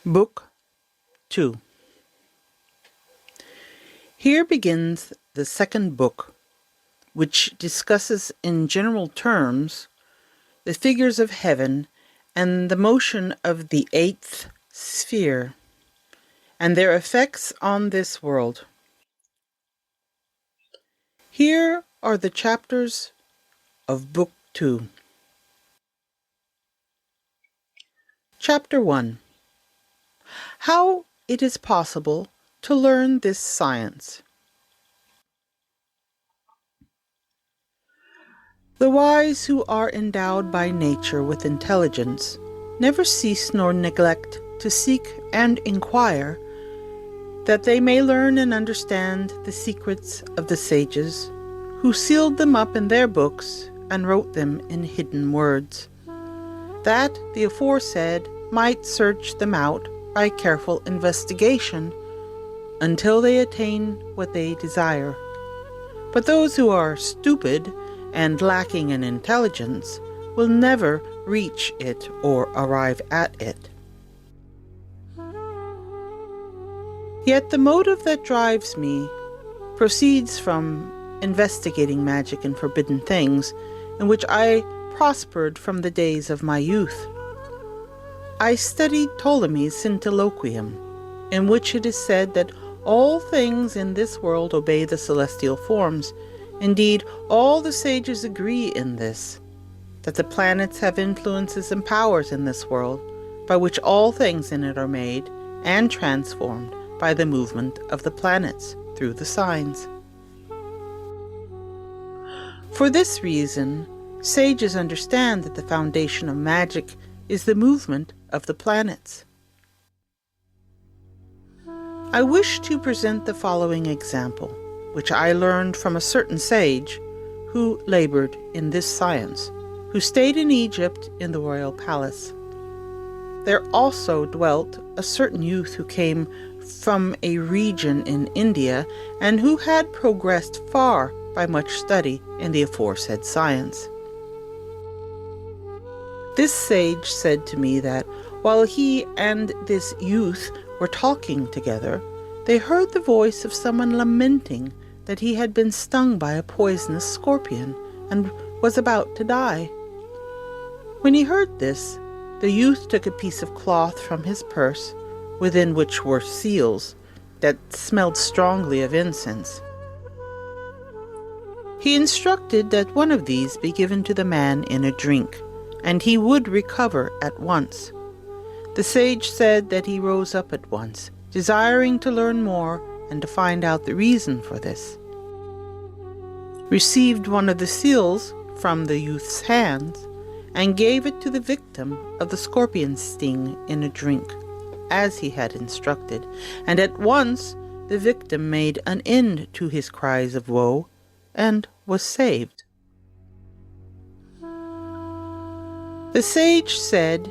Book 2. Here begins the second book, which discusses in general terms the figures of heaven and the motion of the eighth sphere, and their effects on this world. Here are the chapters of Book 2. Chapter 1. How it is possible to learn this science. The wise who are endowed by nature with intelligence never cease nor neglect to seek and inquire, that they may learn and understand the secrets of the sages, who sealed them up in their books and wrote them in hidden words, that the aforesaid might search them out by careful investigation until they attain what they desire. But those who are stupid and lacking in intelligence will never reach it or arrive at it. Yet the motive that drives me proceeds from investigating magic and forbidden things, in which I prospered from the days of my youth. I studied Ptolemy's Syntiloquium, in which it is said that all things in this world obey the celestial forms. Indeed, all the sages agree in this, that the planets have influences and powers in this world, by which all things in it are made and transformed by the movement of the planets through the signs. For this reason, sages understand that the foundation of magic is the movement of the planets. I wish to present the following example, which I learned from a certain sage who labored in this science, who stayed in Egypt in the royal palace. There also dwelt a certain youth who came from a region in India and who had progressed far by much study in the aforesaid science. This sage said to me that while he and this youth were talking together, they heard the voice of someone lamenting that he had been stung by a poisonous scorpion and was about to die. When he heard this, the youth took a piece of cloth from his purse, within which were seals that smelled strongly of incense. He instructed that one of these be given to the man in a drink, and he would recover at once. The sage said that he rose up at once, desiring to learn more and to find out the reason for this. Received one of the seals from the youth's hands, and gave it to the victim of the scorpion's sting in a drink, as he had instructed, and at once the victim made an end to his cries of woe, and was saved. The sage said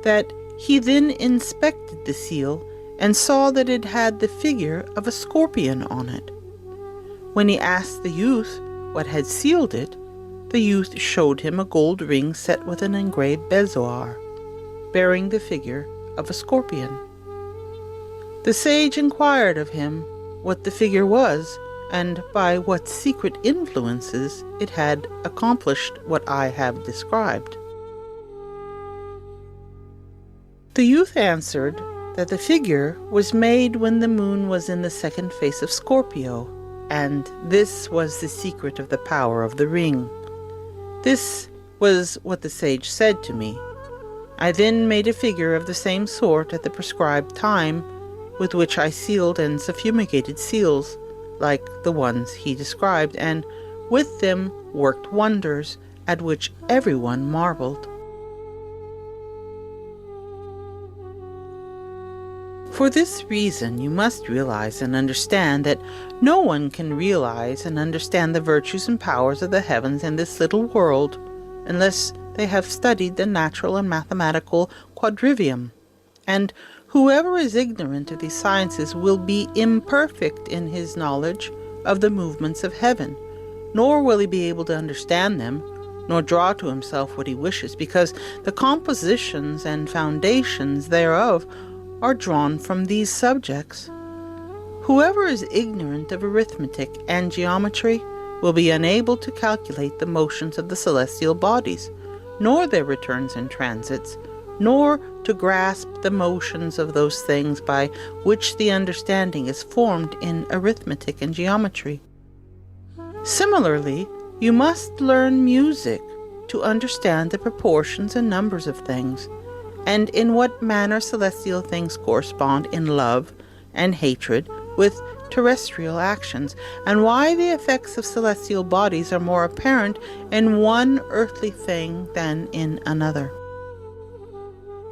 that he then inspected the seal and saw that it had the figure of a scorpion on it. When he asked the youth what had sealed it, the youth showed him a gold ring set with an engraved bezoar, bearing the figure of a scorpion. The sage inquired of him what the figure was, and by what secret influences it had accomplished what I have described. The youth answered that the figure was made when the moon was in the second face of Scorpio, and this was the secret of the power of the ring. This was what the sage said to me. I then made a figure of the same sort at the prescribed time, with which I sealed and suffumigated seals, like the ones he described, and with them worked wonders, at which everyone marveled. For this reason, you must realize and understand that no one can realize and understand the virtues and powers of the heavens in this little world unless they have studied the natural and mathematical quadrivium, and Whoever is ignorant of these sciences will be imperfect in his knowledge of the movements of heaven, nor will he be able to understand them, nor draw to himself what he wishes, because the compositions and foundations thereof are drawn from these subjects. Whoever is ignorant of arithmetic and geometry will be unable to calculate the motions of the celestial bodies, nor their returns and transits, nor to grasp the motions of those things by which the understanding is formed in arithmetic and geometry. Similarly, you must learn music to understand the proportions and numbers of things, and in what manner celestial things correspond in love and hatred with terrestrial actions, and why the effects of celestial bodies are more apparent in one earthly thing than in another.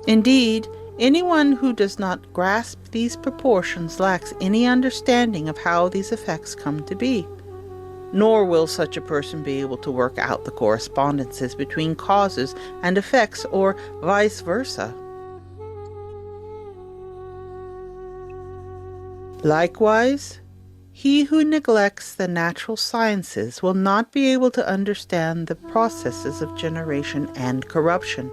Indeed, anyone who does not grasp these proportions lacks any understanding of how these effects come to be, nor will such a person be able to work out the correspondences between causes and effects, or vice versa. Likewise, he who neglects the natural sciences will not be able to understand the processes of generation and corruption,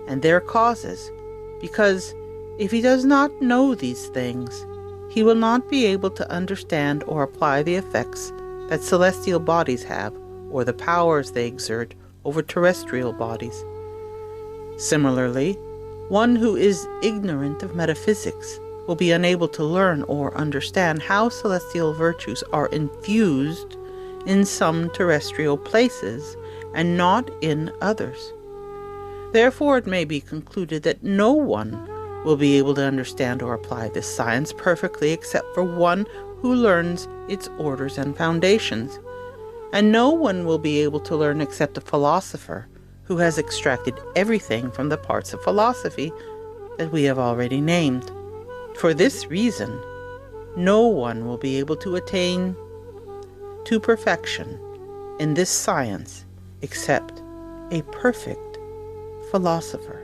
and their causes, because if he does not know these things, he will not be able to understand or apply the effects that celestial bodies have, or the powers they exert over terrestrial bodies. Similarly, one who is ignorant of metaphysics will be unable to learn or understand how celestial virtues are infused in some terrestrial places and not in others. Therefore, it may be concluded that no one will be able to understand or apply this science perfectly except for one who learns its orders and foundations, and no one will be able to learn except a philosopher who has extracted everything from the parts of philosophy that we have already named. For this reason, no one will be able to attain to perfection in this science except a perfect philosopher.